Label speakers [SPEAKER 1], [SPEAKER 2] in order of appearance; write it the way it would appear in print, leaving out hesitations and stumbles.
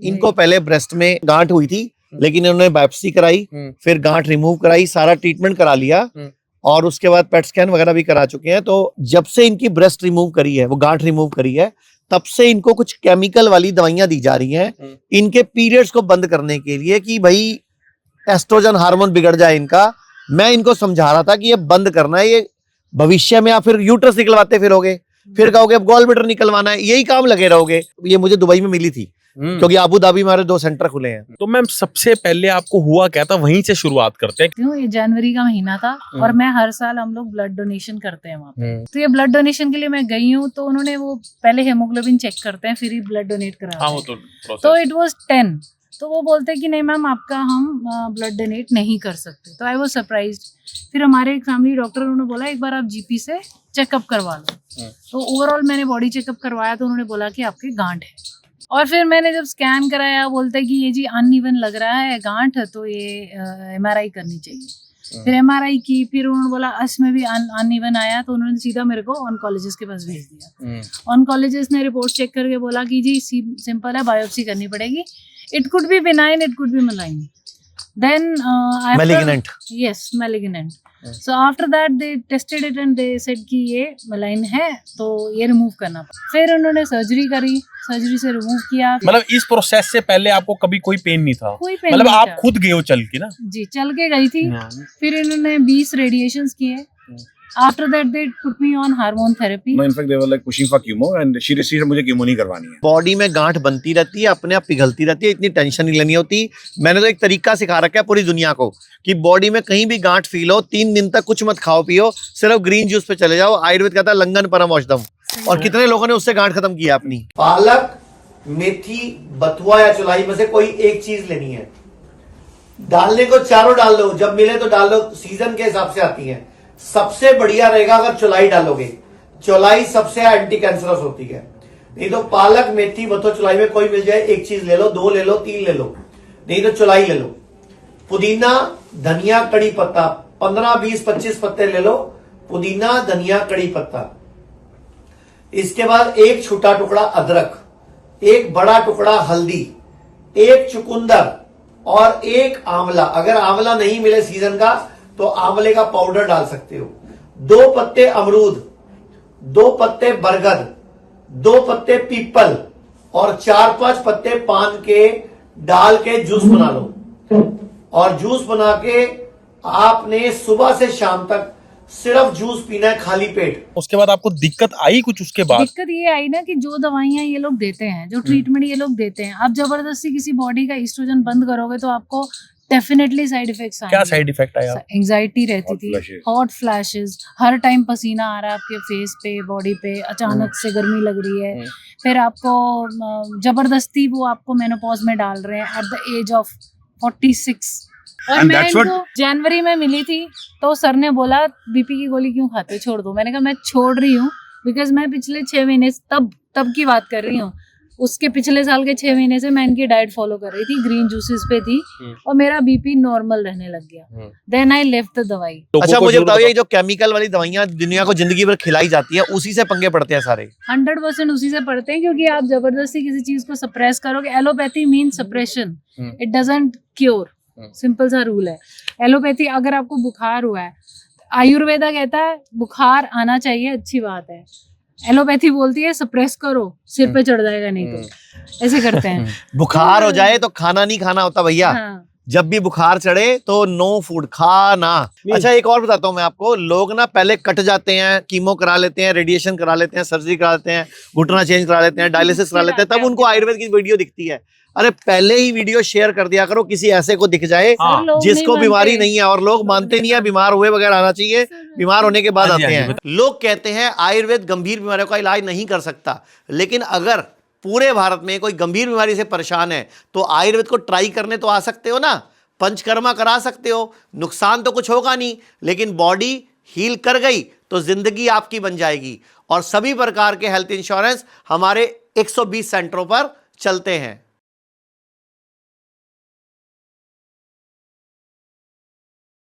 [SPEAKER 1] इनको पहले ब्रेस्ट में गांठ हुई थी, लेकिन इन्होंने बायोप्सी कराई, फिर गांठ रिमूव कराई, सारा ट्रीटमेंट करा लिया और उसके बाद पेट स्कैन वगैरह भी करा चुके हैं। तो जब से इनकी ब्रेस्ट रिमूव करी है, वो गांठ रिमूव करी है, तब से इनको कुछ केमिकल वाली दवाइयां दी जा रही हैं इनके पीरियड्स को बंद करने के लिए कि भाई एस्ट्रोजन हार्मोन बिगड़ जाए इनका। मैं इनको समझा रहा था कि ये बंद करना है, ये भविष्य में आप फिर यूट्रस निकलवाते फिरोगे, फिर कहोगे अब गॉल ब्लैडर निकलवाना है, यही काम लगे रहोगे। ये मुझे दुबई में मिली थी क्योंकि अबू धाबी में हमारे 2 सेंटर खुले हैं।
[SPEAKER 2] तो मैम सबसे पहले आपको हुआ क्या था, वहीं से शुरुआत करते हैं।
[SPEAKER 3] क्यों, ये जनवरी का महीना था और मैं हर साल हम लोग ब्लड डोनेशन करते हैं वहाँ पे। तो ये ब्लड डोनेशन के लिए मैं गई हूँ, तो उन्होंने वो पहले हेमोग्लोबिन चेक करते हैं, फिर ही ब्लड डोनेट कराते हैं। तो इट वाज 10, तो वो बोलते हैं कि नहीं मैम आपका हम ब्लड डोनेट नहीं कर सकते। तो आई वाज सरप्राइज्ड। फिर हमारे एक फैमिली डॉक्टर उन्होंने बोला एक बार आप जीपी से चेकअप करवा लो। तो ओवरऑल मैंने बॉडी चेकअप करवाया, तो उन्होंने बोला कि आपकी गांठ है। और फिर मैंने जब स्कैन कराया, बोलते कि ये जी अनइवन लग रहा है गांठ, तो ये एमआरआई करनी चाहिए। फिर एमआरआई की, फिर उन्होंने बोला इसमें भी अनइवन आया, तो उन्होंने सीधा मेरे को ऑन्कोलॉजिस्ट के पास भेज दिया। ऑन्कोलॉजिस्ट ने रिपोर्ट चेक करके बोला कि जी सिंपल है, बायोप्सी करनी पड़ेगी। It could be benign, it could be malign. Then
[SPEAKER 1] Malignant.
[SPEAKER 3] Yes, malignant. So after that they tested it and they said कि ये malign है, तो ये रिमूव करना। फिर उन्होंने सर्जरी करी, सर्जरी से रिमूव किया।
[SPEAKER 2] मतलब इस प्रोसेस से पहले आपको कभी कोई पेन नहीं था?
[SPEAKER 3] कोई पेन
[SPEAKER 2] मतलब
[SPEAKER 3] नहीं
[SPEAKER 2] आप
[SPEAKER 3] था।
[SPEAKER 2] खुद गए हो चल के ना?
[SPEAKER 3] जी, चल के गई थी। फिर इन्होंने 20 रेडिएशंस किए। After that they put me on hormone therapy.
[SPEAKER 4] No, in fact they were like pushing for chemo and she said मुझे कीमो नहीं करवानी है।
[SPEAKER 1] बॉडी में गांठ बनती रहती है, अपने आप पिघलती रहती है, इतनी टेंशन नहीं लेनी होती। मैंने तो एक तरीका सिखा रखा है पूरी दुनिया को कि बॉडी में कहीं भी गांठ फील हो, 3 दिन तक कुछ मत खाओ पियो, सिर्फ ग्रीन जूस पे चले जाओ। आयुर्वेद कहता है लंगन परम औषधम। और कितने लोगों ने उससे गांठ खत्म किया अपनी। पालक, मेथी, बथुआ या चौलाई में से कोई एक चीज लेनी है। डालने को चारों डाल लो, जब मिले तो डाल लो, सीजन के हिसाब से आती है। सबसे बढ़िया रहेगा अगर चौलाई डालोगे, चौलाई सबसे एंटी कैंसरस होती है। नहीं तो पालक, मेथी, बथुआ, चौलाई में कोई मिल जाए, एक चीज ले लो, 2 ले लो, 3 ले लो, नहीं तो चौलाई ले लो। पुदीना, धनिया, कड़ी पत्ता 15, 20, 25 पत्ते ले लो। पुदीना, धनिया, कड़ी पत्ता। इसके बाद एक छोटा टुकड़ा अदरक, एक बड़ा टुकड़ा हल्दी, एक चुकंदर और एक आंवला। अगर आंवला नहीं मिले सीजन का तो आंवले का पाउडर डाल सकते हो। 2 पत्ते अमरूद, 2 पत्ते बरगद, 2 पत्ते पीपल और 4-5 पत्ते पान के डाल के जूस बना लो। और जूस बना के आपने सुबह से शाम तक सिर्फ जूस पीना है, खाली पेट।
[SPEAKER 2] उसके बाद आपको दिक्कत आई कुछ उसके बाद?
[SPEAKER 3] दिक्कत ये आई ना कि जो दवाइयां ये लोग देते हैं, जो ट्रीटमेंट ये लोग देते हैं, आप जबरदस्ती किसी बॉडी का एस्ट्रोजन बंद करोगे तो आपको डेफिनेटली साइड इफेक्ट्स आएंगे।
[SPEAKER 2] क्या साइड इफेक्ट आया?
[SPEAKER 3] एंजाइटी रहती थी, हॉट फ्लैशेस, हर टाइम पसीना आ रहा है आपके फेस पे, बॉडी पे, अचानक से गर्मी लग रही है। फिर आपको जबरदस्ती वो आपको मेनोपॉज में डाल रहे हैं एट द एज ऑफ 46। और मैं इनको जनवरी में मिली थी, तो सर ने बोला बीपी की गोली क्यों खाते हो, छोड़ दो। मैंने कहा मैं छोड़ रही हूँ बिकॉज मैं पिछले 6 महीने तब की बात कर रही हूँ, उसके पिछले साल के 6 महीने से मैं इनकी डाइट फॉलो कर रही थी, ग्रीन जूसेस पे थी और मेरा बीपी नॉर्मल रहने लग गया। देन आई लेफ्ट द दवाई।
[SPEAKER 1] अच्छा मुझे बताओ, ये जो केमिकल वाली दवाइयां दुनिया को जिंदगी भर खिलाई जाती है, उसी से पंगे पड़ते हैं सारे?
[SPEAKER 3] 100% उसी से पड़ते हैं, क्योंकि आप जबरदस्ती किसी चीज को सप्रेस करोगे। Allopathy mean suppression, it doesn't cure. Simple सा रूल है। एलोपैथी, अगर आपको बुखार हुआ है, आयुर्वेदा कहता है बुखार आना चाहिए, अच्छी बात है। एलोपैथी बोलती है सप्रेस करो, सिर पे चढ़ जाएगा नहीं तो। ऐसे करते हैं।
[SPEAKER 1] बुखार हो जाए तो खाना नहीं खाना होता भैया।
[SPEAKER 3] हाँ।
[SPEAKER 1] जब भी बुखार चढ़े तो नो फूड खाना। अच्छा एक और बताता हूँ मैं आपको, लोग ना पहले कट जाते हैं, कीमो करा लेते हैं, रेडिएशन करा लेते हैं, सर्जरी करा लेते हैं, घुटना चेंज करा लेते हैं, डायलिसिस करा लेते हैं, तब उनको आयुर्वेद की वीडियो दिखती है। अरे पहले ही वीडियो शेयर कर दिया करो, किसी ऐसे को दिख जाए जिसको बीमारी नहीं है। और लोग मानते नहीं है, बीमार हुए बगैर आना चाहिए, बीमार होने के बाद आते हैं। लोग कहते हैं आयुर्वेद गंभीर बीमारियों का इलाज नहीं कर सकता, लेकिन अगर पूरे भारत में कोई गंभीर बीमारी से परेशान है तो आयुर्वेद को ट्राई करने तो आ सकते हो ना, पंचकर्मा करा सकते हो, नुकसान तो कुछ होगा नहीं, लेकिन बॉडी हील कर गई तो जिंदगी आपकी बन जाएगी। और सभी प्रकार के हेल्थ इंश्योरेंस हमारे 120 सेंटरों पर चलते हैं।